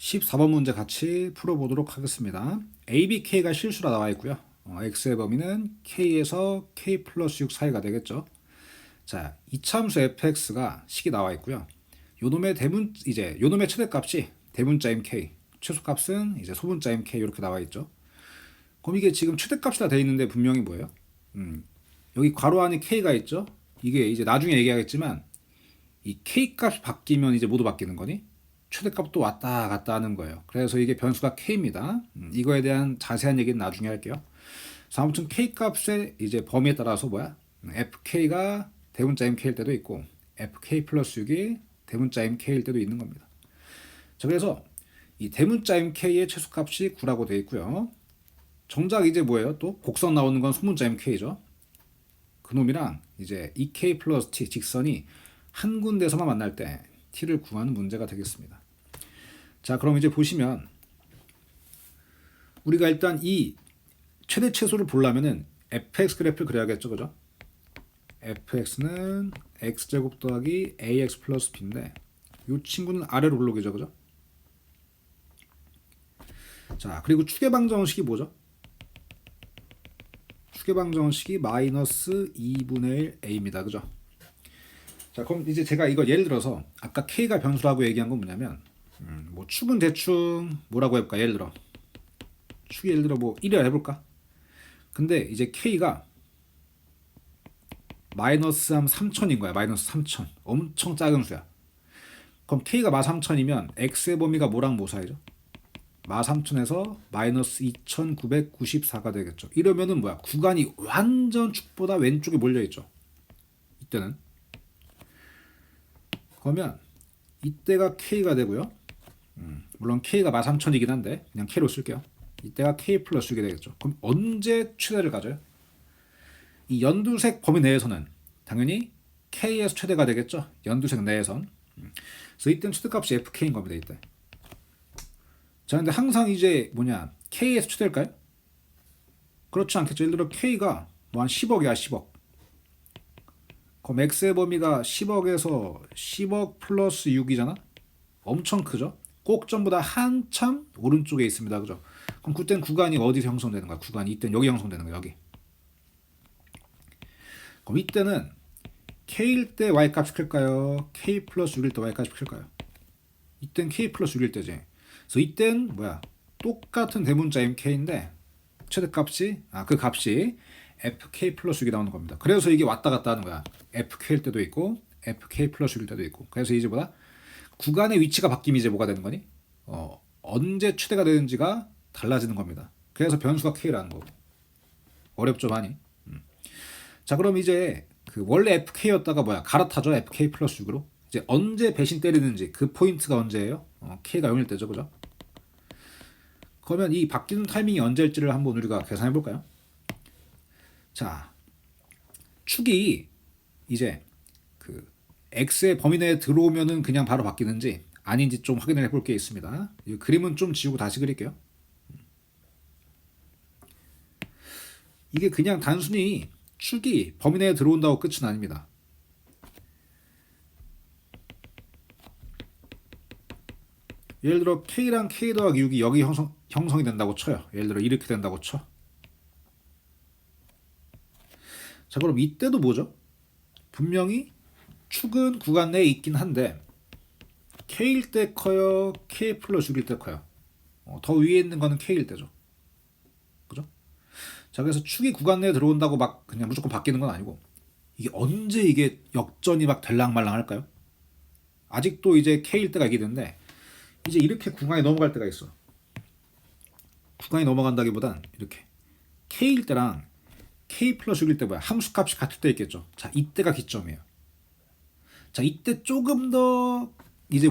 14번 문제 같이 풀어보도록 하겠습니다. ABK가 실수라 나와 있고요. X의 범위는 K에서 K 플러스 6 사이가 되겠죠. 자, 이참수 fx가 식이 나와 있고요. 요놈의 최대값이 대문자임 K, 최소값은 이제 소문자임 K 이렇게 나와 있죠. 그럼 이게 지금 최대값이라 되어 있는데 분명히 뭐예요? 여기 괄호 안에 K가 있죠. 이게 이제 나중에 얘기하겠지만 이 K 값이 바뀌면 이제 모두 바뀌는 거니? 최대값도 왔다 갔다 하는 거예요. 그래서 이게 변수가 K입니다. 이거에 대한 자세한 얘기는 나중에 할게요. 그래서 아무튼 K 값의 이제 범위에 따라서 FK가 대문자임 K일 때도 있고 FK 플러스 6이 대문자임 K일 때도 있는 겁니다. 자, 그래서 이 대문자임 K의 최소값이 9라고 되어 있고요. 정작 이제 뭐예요? 또 곡선 나오는 건 소문자임 K죠. 그놈이랑 이제 EK 플러스 T 직선이 한 군데서만 만날 때 T를 구하는 문제가 되겠습니다. 자, 그럼 이제 보시면 우리가 일단 이 최대 최소를 보려면은 fx 그래프를 그려야겠죠, 그죠? fx는 x제곱 더하기 ax 플러스 b인데 이 친구는 아래로 올라오겠죠, 그죠? 자, 그리고 축의 방정식이 뭐죠? 축의 방정식이 마이너스 2분의 1 a입니다, 그죠? 자, 그럼 이제 제가 이거 예를 들어서 아까 k가 변수라고 얘기한 건 뭐냐면 뭐 축은 대충 뭐라고 해볼까? 예를 들어 축이 예를 들어 뭐 1이라 해볼까? 근데 이제 k가 마이너스 3천인 거야. 마이너스 3천. 엄청 작은 수야. 그럼 k가 마 3천이면 x의 범위가 뭐랑 뭐 사이죠? 마 3천에서 마이너스 2994가 되겠죠. 이러면은 뭐야? 구간이 완전 축보다 왼쪽에 몰려있죠. 이때는. 그러면 이때가 k가 되고요. 물론 k가 마 3천이긴 한데 그냥 k로 쓸게요. 이때가 k 플러스 6이 되겠죠. 그럼 언제 최대를 가져요? 이 연두색 범위 내에서는 당연히 k에서 최대가 되겠죠. 연두색 내에선. 그래서 이때는 최대값이 fk인 겁니다. 이때. 자, 근데 항상 이제 k에서 최대일까요? 그렇지 않겠죠. 예를 들어 k가 뭐 한 10억이야, 10억. 그럼 x의 범위가 10억에서 10억 플러스 6이잖아. 엄청 크죠. 꼭 전부 다 한참 오른쪽에 있습니다. 그죠? 그럼 그때는 구간이 어디서 형성되는 거야? 구간이 이때는 여기 형성되는 거야. 여기. 그럼 이때는 k일 때 y값이 클까요? k 플러스 6일 때 y값이 클까요? 이때는 k 플러스 6일 때지. 그래서 이때는 똑같은 대문자임 k인데 최대값이 그 값이 fk 플러스 6이 나오는 겁니다. 그래서 이게 왔다 갔다 하는 거야. fk일 때도 있고 fk 플러스 6일 때도 있고. 그래서 이제 구간의 위치가 바뀌면 이제 뭐가 되는 거니? 언제 최대가 되는지가 달라지는 겁니다. 그래서 변수가 k라는 거고. 어렵죠, 많이. 자, 그럼 이제 원래 fk였다가 갈아타죠, fk 플러스 6으로. 이제 언제 배신 때리는지 그 포인트가 언제예요? k가 0일 때죠, 그죠? 그러면 이 바뀌는 타이밍이 언제일지를 한번 우리가 계산해 볼까요? 자, 축이 이제 x의 범위 내에 들어오면은 그냥 바로 바뀌는지 아닌지 좀 확인을 해볼 게 있습니다. 이 그림은 좀 지우고 다시 그릴게요. 이게 그냥 단순히 축이 범위 내에 들어온다고 끝은 아닙니다. 예를 들어 k랑 k 더하기 6이 여기 형성이 된다고 쳐요. 예를 들어 이렇게 된다고 쳐. 자, 그럼 이때도 뭐죠? 분명히 축은 구간 내에 있긴 한데 k일 때 커요? k 플러스 6일 때 커요? 더 위에 있는 거는 k일 때죠. 그죠? 자, 그래서 축이 구간 내에 들어온다고 그냥 무조건 바뀌는 건 아니고 이게 언제 이게 역전이 될랑말랑 할까요? 아직도 이제 k일 때가 있는데 이제 이렇게 구간이 넘어갈 때가 있어. 구간이 넘어간다기보단 이렇게 k일 때랑 k 플러스 6일 때 함수값이 같을 때 있겠죠. 자, 이때가 기점이에요. 자, 이때 조금 더 이제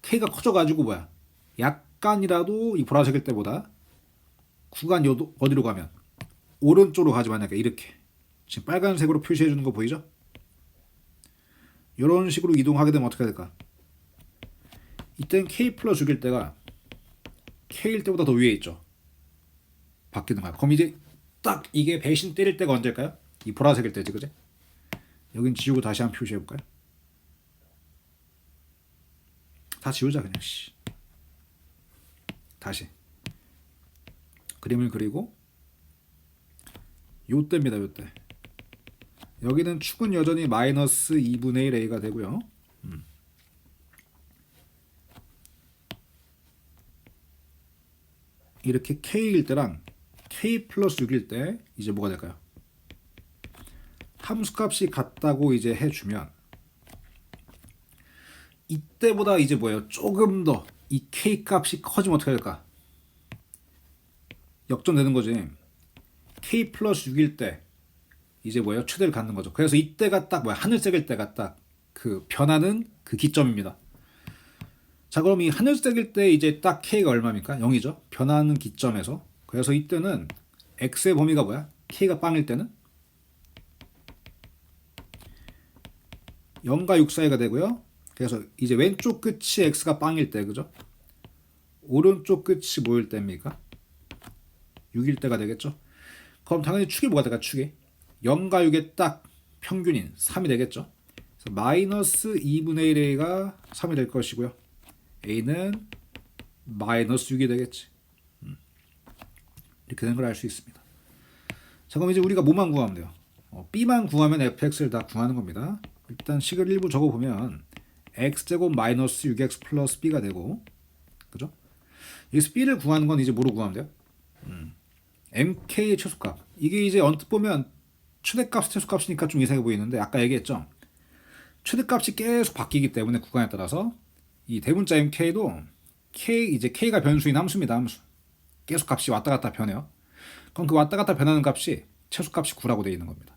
k가 커져가지고 약간이라도 이 보라색일 때보다 구간이 어디로 가면 오른쪽으로 가지 만약에 이렇게 지금 빨간색으로 표시해 주는 거 보이죠? 이런 식으로 이동하게 되면 어떻게 될까? 이때는 k 플러스 6일 때가 k일 때보다 더 위에 있죠. 바뀌는 거야. 그럼 이제 딱 이게 배신 때릴 때가 언제일까요? 이 보라색일 때지, 그제? 여긴 지우고 다시 한번 표시해 볼까요? 다 지우자 그냥. 다시 그림을 그리고 요때입니다. 요때. 여기는 축은 여전히 마이너스 2분의 1 a가 되고요. 이렇게 k일 때랑 k 플러스 6일 때 이제 뭐가 될까요? 함수값이 같다고 이제 해주면 이때보다 이제 뭐예요? 조금 더 이 k 값이 커지면 어떻게 될까? 역전되는 거지. k 플러스 6일 때 이제 뭐예요? 최대를 갖는 거죠. 그래서 이때가 딱 뭐야? 하늘색일 때가 딱 그 변하는 그 기점입니다. 자, 그럼 이 하늘색일 때 이제 딱 k가 얼마입니까? 0이죠. 변하는 기점에서. 그래서 이때는 x의 범위가 뭐야? k가 빵일 때는 0과 6 사이가 되고요. 그래서 이제 왼쪽 끝이 x가 빵일 때, 그죠? 오른쪽 끝이 뭐일 때입니까? 6일 때가 되겠죠. 그럼 당연히 축이 뭐가 될까? 축이 0과 6의 딱 평균인 3이 되겠죠. 그래서 마이너스 2분의 1a가 3이 될 것이고요. a는 마이너스 6이 되겠지. 이렇게 된 걸 알 수 있습니다. 자, 그럼 이제 우리가 뭐만 구하면 돼요? b만 구하면 fx를 다 구하는 겁니다. 일단 식을 일부 적어보면 x제곱 마이너스 6x 플러스 b가 되고, 그죠? 여기서 b를 구하는 건 이제 뭐로 구하면 돼요? mk의 최소값. 이게 이제 언뜻 보면 최대값, 최소값이니까 좀 이상해 보이는데 아까 얘기했죠? 최대값이 계속 바뀌기 때문에 구간에 따라서 이 대문자 mk도 이제 k가 변수인 함수입니다. 함수. 계속 값이 왔다 갔다 변해요. 그럼 그 왔다 갔다 변하는 값이 최소값이 9라고 되어 있는 겁니다.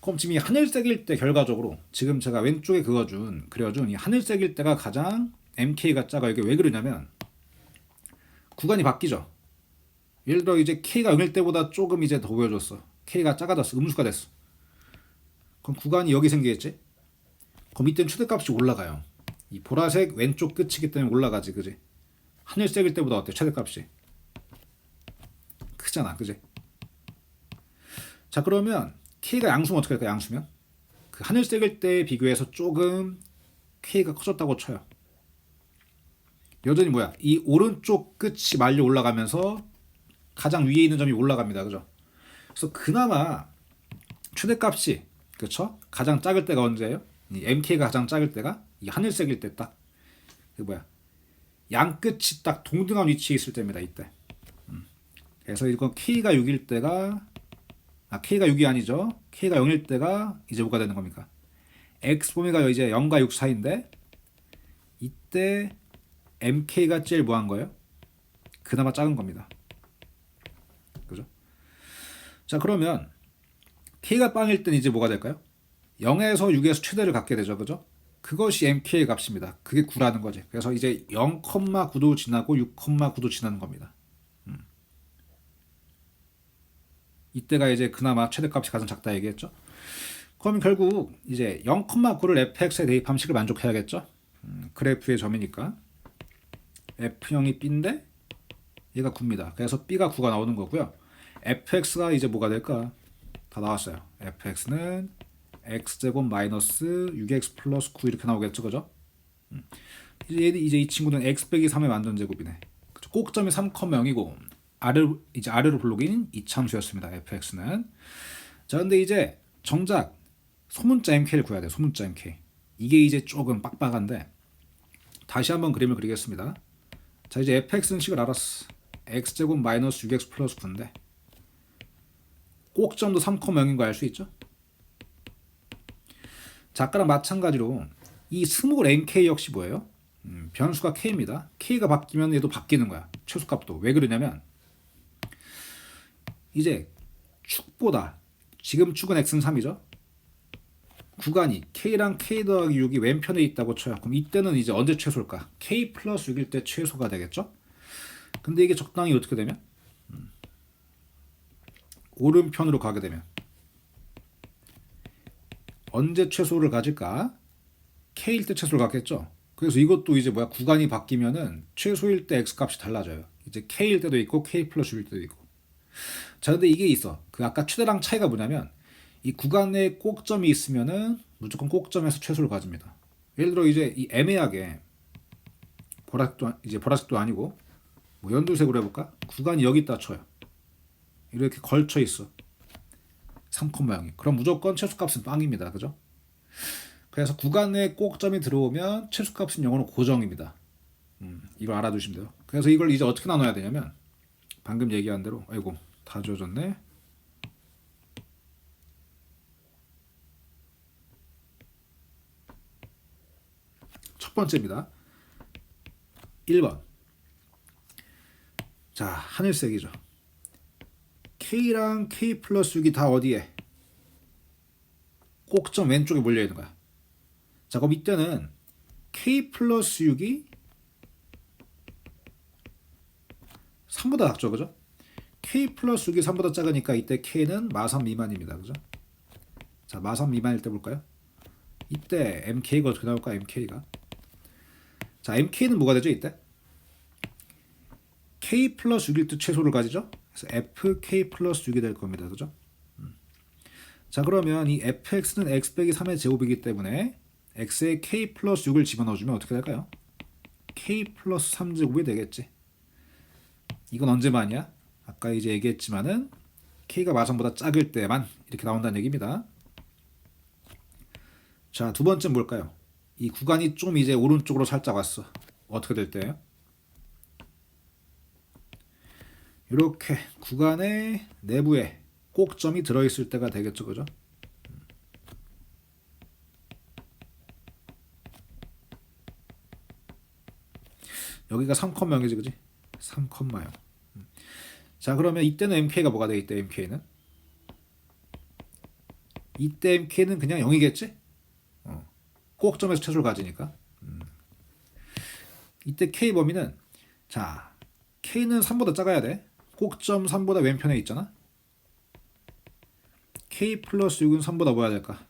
그럼 지금 이 하늘색일 때 결과적으로 지금 제가 왼쪽에 그려준 이 하늘색일 때가 가장 mk가 작아. 이게 왜 그러냐면 구간이 바뀌죠. 예를 들어 이제 k가 0일 때보다 조금 이제 더 보여줬어. k가 작아졌어. 음수가 됐어. 그럼 구간이 여기 생기겠지? 그럼 이때는 최대값이 올라가요. 이 보라색 왼쪽 끝이기 때문에 올라가지, 그지? 하늘색일 때보다 어때? 최대값이 크잖아, 그지? 자, 그러면 k가 양수면 어떻게 할까? 양수면 그 하늘색일 때에 비교해서 조금 k가 커졌다고 쳐요. 여전히 뭐야? 이 오른쪽 끝이 말려 올라가면서 가장 위에 있는 점이 올라갑니다, 그죠? 그래서 그나마 최대값이, 그렇죠? 가장 작을 때가 언제예요? 이 mk가 가장 작을 때가 이 하늘색일 때 딱 그 뭐야? 양 끝이 딱 동등한 위치에 있을 때입니다. 이때. 그래서 이건 k가 6일 때가 k가 6이 아니죠. k가 0일 때가 이제 뭐가 되는 겁니까? x 범위가 이제 0과 6 사이인데 이때 mk가 제일 뭐한 거예요? 그나마 작은 겁니다. 그죠? 자, 그러면 k가 빵일 때는 이제 뭐가 될까요? 0에서 6에서 최대를 갖게 되죠. 그죠? 그것이 mk의 값입니다. 그게 9라는 거지. 그래서 이제 0,9도 지나고 6,9도 지나는 겁니다. 이때가 이제 그나마 최대값이 가장 작다 얘기했죠. 그러면 결국 이제 0,9를 fx에 대입하면 식을 만족해야겠죠. 그래프의 점이니까 f0이 b인데 얘가 9입니다. 그래서 b가 9가 나오는 거고요. fx가 이제 뭐가 될까? 다 나왔어요. fx는 x제곱 마이너스 6x 플러스 9 이렇게 나오겠죠, 그죠? 이제 이 친구는 x 빼기 3의 완전 제곱이네. 그쵸? 꼭점이 3,0이고 아래로 블록인 이참수였습니다. fx는. 자, 근데 이제 정작 소문자 mk를 구해야 돼요. 소문자 mk. 이게 이제 조금 빡빡한데 다시 한번 그림을 그리겠습니다. 자, 이제 fx는 식을 알았어. x제곱 마이너스 6x 플러스 9인데 꼭점도 3,0인 거 알 수 있죠? 자, 아까랑 마찬가지로 이 스몰 mk 역시 뭐예요? 변수가 k입니다. k가 바뀌면 얘도 바뀌는 거야. 최소값도. 왜 그러냐면 이제 축보다 지금 축은 x는 3이죠. 구간이 k랑 k 더하기 6이 왼편에 있다고 쳐요. 그럼 이때는 이제 언제 최소일까? k 플러스 6일 때 최소가 되겠죠. 근데 이게 적당히 어떻게 되면 오른편으로 가게 되면 언제 최소를 가질까? k일 때 최소를 갖겠죠. 그래서 이것도 이제 뭐야? 구간이 바뀌면은 최소일 때 x 값이 달라져요. 이제 k일 때도 있고 k 플러스 6일 때도 있고. 자, 근데 이게 있어. 그 아까 최대랑 차이가 뭐냐면 이 구간에 꼭점이 있으면은 무조건 꼭점에서 최소를 가집니다. 예를 들어 이제 이 애매하게 보라색도 아니고 뭐 연두색으로 해볼까? 구간이 여기 있다 쳐요. 이렇게 걸쳐 있어. 3,0이. 그럼 무조건 최소값은 빵입니다. 그죠? 그래서 구간에 꼭점이 들어오면 최소값은 영어로 고정입니다. 이걸 알아두시면 돼요. 그래서 이걸 이제 어떻게 나눠야 되냐면 방금 얘기한 대로 아이고 다 지워졌네. 첫 번째입니다. 1번. 자, 하늘색이죠. K랑 K 플러스 6이 다 어디에? 꼭점 왼쪽에 몰려있는 거야. 자, 그럼 이때는 K 플러스 6이 3보다 작죠, 그죠? K 플러스 6이 3보다 작으니까 이때 K는 마3 미만입니다, 그죠? 자, 마3 미만일 때 볼까요? 이때 MK가 어떻게 나올까, MK가? 자, MK는 뭐가 되죠, 이때? K 플러스 6일 때 최소를 가지죠? 그래서 FK 플러스 6이 될 겁니다, 그죠? 자, 그러면 이 fx는 x 빼기 3의 제곱이기 때문에 x에 k 플러스 6을 집어넣어주면 어떻게 될까요? k 플러스 3제곱이 되겠지. 이건 언제만이야? 아까 이제 얘기했지만은 k가 마3보다 작을 때만 이렇게 나온다는 얘기입니다. 자, 두 번째는 뭘까요? 이 구간이 좀 이제 오른쪽으로 살짝 왔어. 어떻게 될 때예요? 이렇게 구간의 내부에 꼭점이 들어있을 때가 되겠죠, 그죠? 여기가 3,0이지, 그지? 3,0. 자, 그러면 이때는 MK가 뭐가 돼? 이때 MK는? 이때 MK는 그냥 0이겠지? 꼭점에서 최소를 가지니까. 이때 K 범위는 자, K는 3보다 작아야 돼. 꼭점 3보다 왼편에 있잖아. K 플러스 6은 3보다 뭐야 될까?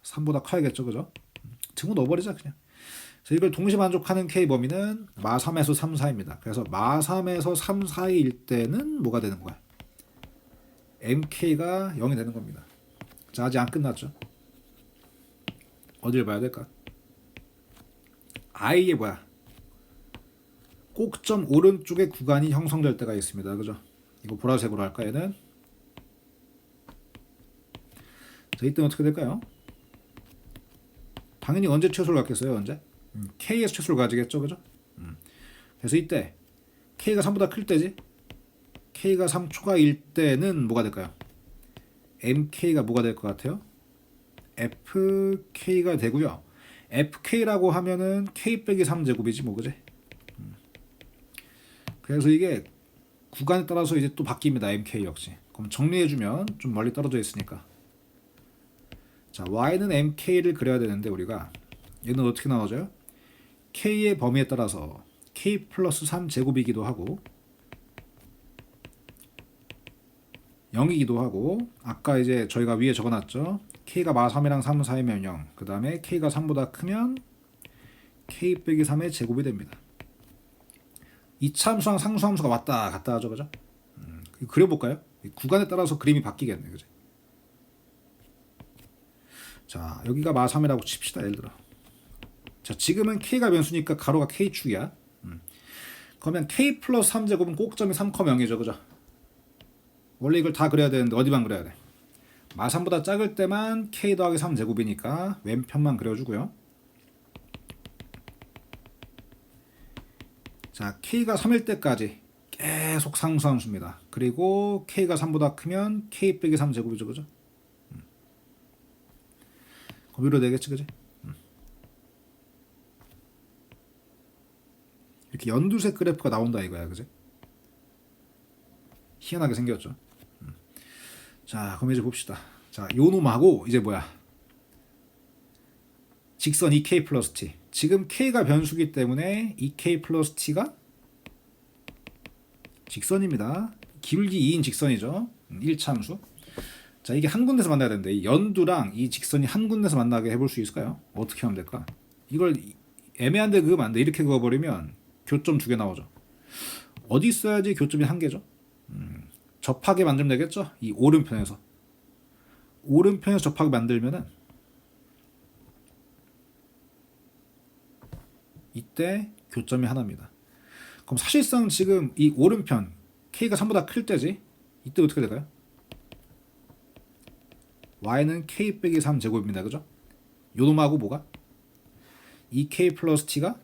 3보다 커야겠죠, 그죠? 등호 넣어버리자 그냥. 그래서 이걸 동시 만족하는 K 범위는 마3에서 3 사이입니다. 그래서 마3에서 3 사이일 때는 뭐가 되는 거야? MK가 0이 되는 겁니다. 자, 아직 안 끝났죠? 어딜 봐야 될까? I의 뭐야? 꼭점 오른쪽에 구간이 형성될 때가 있습니다. 그죠? 이거 보라색으로 할까 얘는? 자, 이때는 어떻게 될까요? 당연히 언제 최소를 갖겠어요? 언제? K에서 최소를 가지겠죠, 그죠? 그래서 이때 K가 3보다 클 때지. K가 3 초과일 때는 뭐가 될까요? MK가 뭐가 될 것 같아요? FK가 되고요. FK라고 하면은 K 빼기 3제곱이지 뭐, 그지? 그래서 이게 구간에 따라서 이제 또 바뀝니다. MK 역시. 그럼 정리해주면 좀 멀리 떨어져 있으니까. 자, Y는 MK를 그려야 되는데 우리가 얘는 어떻게 나눠져요? K의 범위에 따라서 K 플러스 3제곱이기도 하고 0이기도 하고 아까 이제 저희가 위에 적어놨죠. K가 마3이랑 3 사이면 0. 그 다음에 K가 3보다 크면 K 빼기 3의 제곱이 됩니다. 이차함수랑 상수함수가 왔다 갔다 하죠, 그죠? 그려볼까요? 구간에 따라서 그림이 바뀌겠네, 그죠? 자, 여기가 마3이라고 칩시다, 예를 들어. 자, 지금은 K가 변수니까 가로가 K축이야. 그러면 K 플러스 3제곱은 꼭점이 3,0이죠, 그죠? 원래 이걸 다 그려야 되는데 어디만 그려야 돼? 마3보다 작을 때만 K 더하기 3제곱이니까 왼편만 그려주고요. 자, K가 3일 때까지 계속 상수함수입니다. 그리고 K가 3보다 크면 K 빼기 3제곱이죠, 그죠? 그럼 위로 되겠지, 그지? 이렇게 연두색 그래프가 나온다 이거야, 그지? 희한하게 생겼죠. 자, 그럼 이제 봅시다. 자, 요 놈하고 이제 뭐야? 직선 2K 플러스 T. 지금 K가 변수기 때문에 2K 플러스 T가 직선입니다. 기울기 2인 직선이죠. 1차함수. 자, 이게 한 군데서 만나야 되는데 이 연두랑 이 직선이 한 군데서 만나게 해볼 수 있을까요? 어떻게 하면 될까? 이걸 애매한데 그으면 안 돼. 이렇게 그어버리면 교점 2개 나오죠. 어디 있어야지 교점이 1개죠? 접하게 만들면 되겠죠? 이 오른편에서. 오른편에서 접하게 만들면은 이때 교점이 하나입니다. 그럼 사실상 지금 이 오른편 k가 3보다 클 때지. 이때 어떻게 될까요? y는 k 빼기 3 제곱입니다. 그죠? 요놈하고 뭐가? 2k 플러스 t가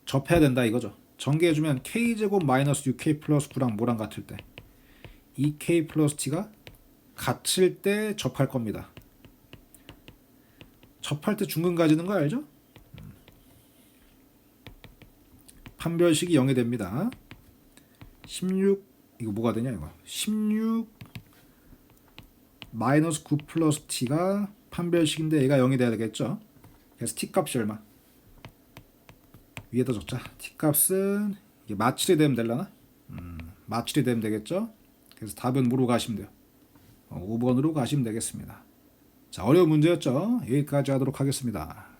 접해야 된다 이거죠. 전개해주면 k제곱 마이너스 6k 플러스 9랑 뭐랑 같을 때 2k 플러스 t가 같을 때 접할 겁니다. 접할 때 중근 가지는 거 알죠? 판별식이 0이 됩니다. 16 이거 뭐가 되냐 이거 16 마이너스 9 플러스 t가 판별식인데 얘가 0이 돼야 되겠죠. 그래서 t 값이 얼마? 위에다 적자. t 값은 이게 마칠이 되면 되려나? 마칠이 되면 되겠죠. 그래서 답은 뭐로 가시면 돼요? 5번으로 가시면 되겠습니다. 자, 어려운 문제였죠. 여기까지 하도록 하겠습니다.